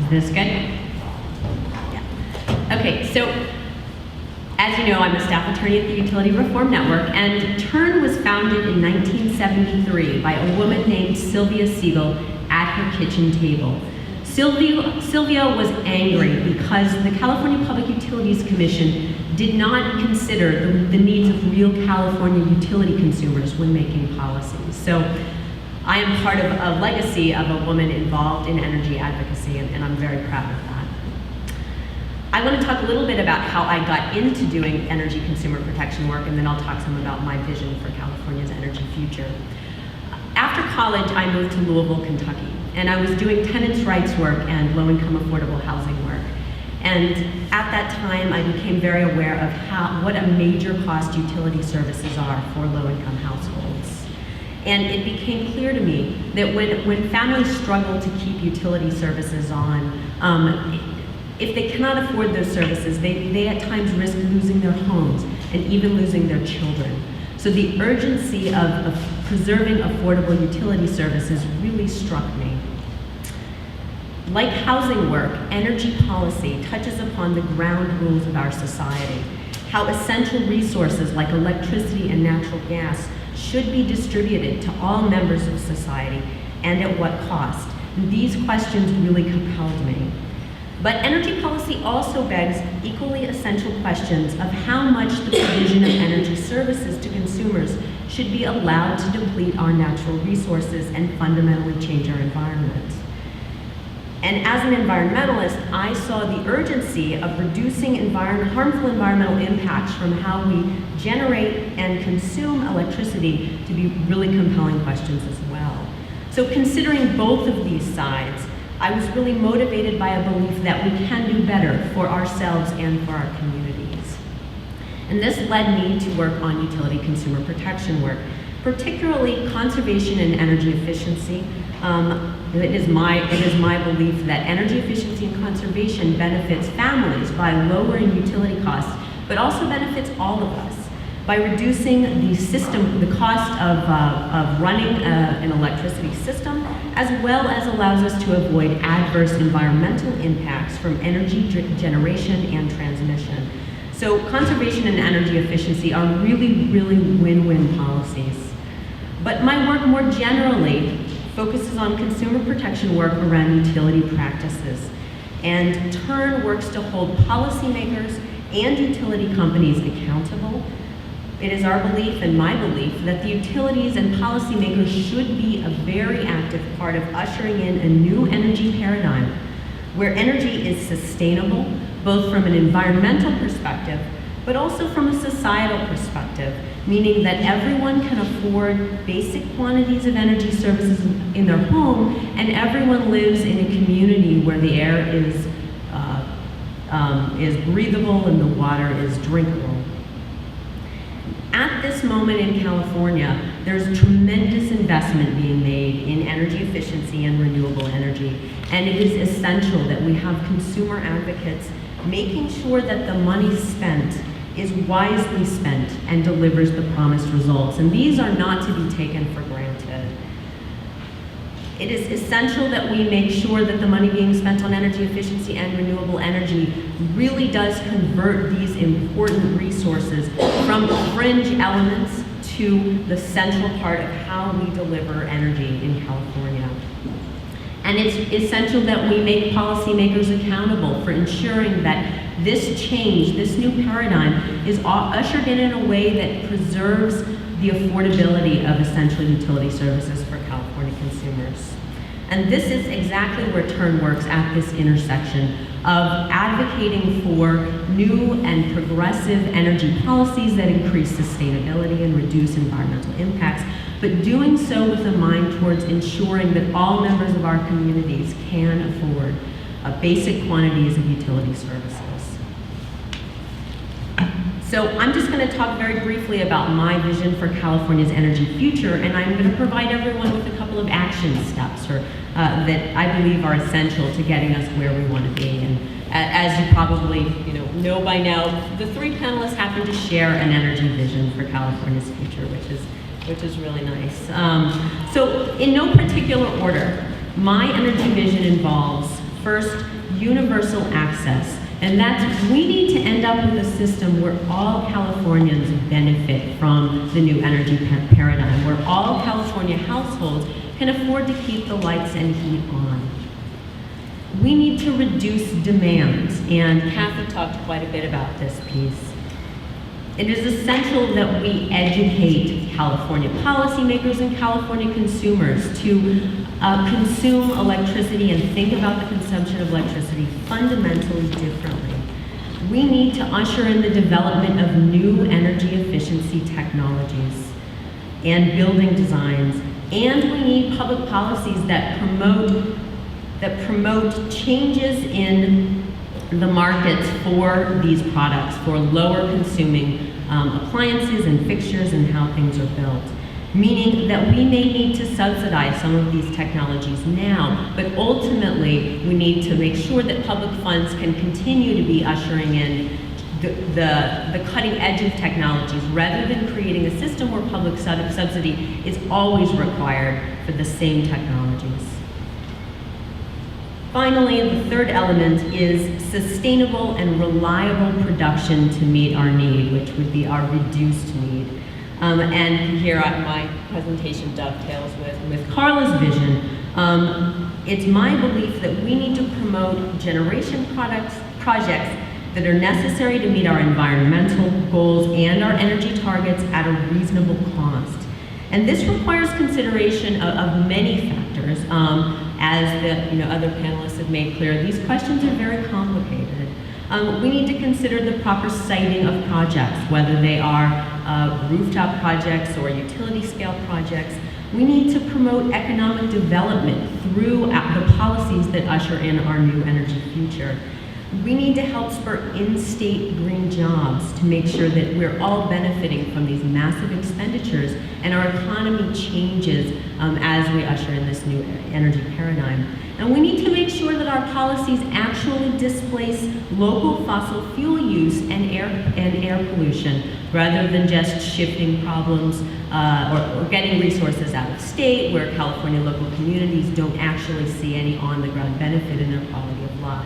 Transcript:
Is this good? Yeah. Okay, so as you know, I'm a staff attorney at the Utility Reform Network, and TURN was founded in 1973 by a woman named Sylvia Siegel at her kitchen table. Sylvia was angry because the California Public Utilities Commission did not consider the needs of real California utility consumers when making policies. So I am part of a legacy of a woman involved in energy advocacy, and I'm very proud of that. I want to talk a little bit about how I got into doing energy consumer protection work, and then I'll talk some about my vision for California's energy future. After college, I moved to Louisville, Kentucky, and I was doing tenants' rights work and low-income affordable housing work. And at that time, I became very aware of what a major cost utility services are for low-income households. And it became clear to me that when families struggle to keep utility services on, if they cannot afford those services, they at times risk losing their homes and even losing their children. So the urgency of preserving affordable utility services really struck me. Like housing work, energy policy touches upon the ground rules of our society, how essential resources like electricity and natural gas should be distributed to all members of society, and at what cost. These questions really compelled me. But energy policy also begs equally essential questions of how much the provision of energy services to consumers should be allowed to deplete our natural resources and fundamentally change our environment. And as an environmentalist, I saw the urgency of reducing harmful environmental impacts from how we generate and consume electricity to be really compelling questions as well. So considering both of these sides, I was really motivated by a belief that we can do better for ourselves and for our communities. And this led me to work on utility consumer protection work, particularly conservation and energy efficiency. It is my belief that energy efficiency and conservation benefits families by lowering utility costs, but also benefits all of us by reducing the cost of running an electricity system, as well as allows us to avoid adverse environmental impacts from energy generation and transmission. So conservation and energy efficiency are really, really win-win policies. But my work more generally focuses on consumer protection work around utility practices. And TURN works to hold policymakers and utility companies accountable. It is our belief and my belief that the utilities and policymakers should be a very active part of ushering in a new energy paradigm where energy is sustainable, both from an environmental perspective, but also from a societal perspective, meaning that everyone can afford basic quantities of energy services in their home, and everyone lives in a community where the air is breathable and the water is drinkable. At this moment in California, there's tremendous investment being made in energy efficiency and renewable energy, and it is essential that we have consumer advocates making sure that the money spent is wisely spent and delivers the promised results. And these are not to be taken for granted. It is essential that we make sure that the money being spent on energy efficiency and renewable energy really does convert these important resources from fringe elements to the central part of how we deliver energy in California. And it's essential that we make policymakers accountable for ensuring that this change, this new paradigm, is ushered in a way that preserves the affordability of essential utility services for California consumers. And this is exactly where TURN works at this intersection of advocating for new and progressive energy policies that increase sustainability and reduce environmental impacts, but doing so with a mind towards ensuring that all members of our communities can afford basic quantities of utility services. So I'm just going to talk very briefly about my vision for California's energy future, and I'm going to provide everyone with a couple of action steps that I believe are essential to getting us where we want to be. And as you probably know by now, the three panelists happen to share an energy vision for California's future, which is really nice. So in no particular order, my energy vision involves First, universal access. And that's, we need to end up with a system where all Californians benefit from the new energy paradigm, where all California households can afford to keep the lights and heat on. We need to reduce demand, and Kathy talked quite a bit about this piece. It is essential that we educate California policymakers and California consumers to consume electricity and think about the consumption of electricity fundamentally differently. We need to usher in the development of new energy efficiency technologies and building designs, and we need public policies that promote changes in the markets for these products, for lower consuming appliances and fixtures and how things are built. Meaning that we may need to subsidize some of these technologies now, but ultimately we need to make sure that public funds can continue to be ushering in the cutting edge of technologies, rather than creating a system where public subsidy is always required for the same technologies. Finally, the third element is sustainable and reliable production to meet our need, which would be our reduced need. And here my presentation dovetails with Carla's vision. It's my belief that we need to promote generation projects that are necessary to meet our environmental goals and our energy targets at a reasonable cost. And this requires consideration of many factors. As the other panelists have made clear, these questions are very complicated. We need to consider the proper siting of projects, whether they are rooftop projects or utility scale projects. We need to promote economic development through the policies that usher in our new energy future. We need to help spur in-state green jobs to make sure that we're all benefiting from these massive expenditures and our economy changes as we usher in this new energy paradigm. And we need to make sure that our policies actually displace local fossil fuel use and air pollution, rather than just shifting problems or getting resources out of state where California local communities don't actually see any on-the-ground benefit in their quality of life.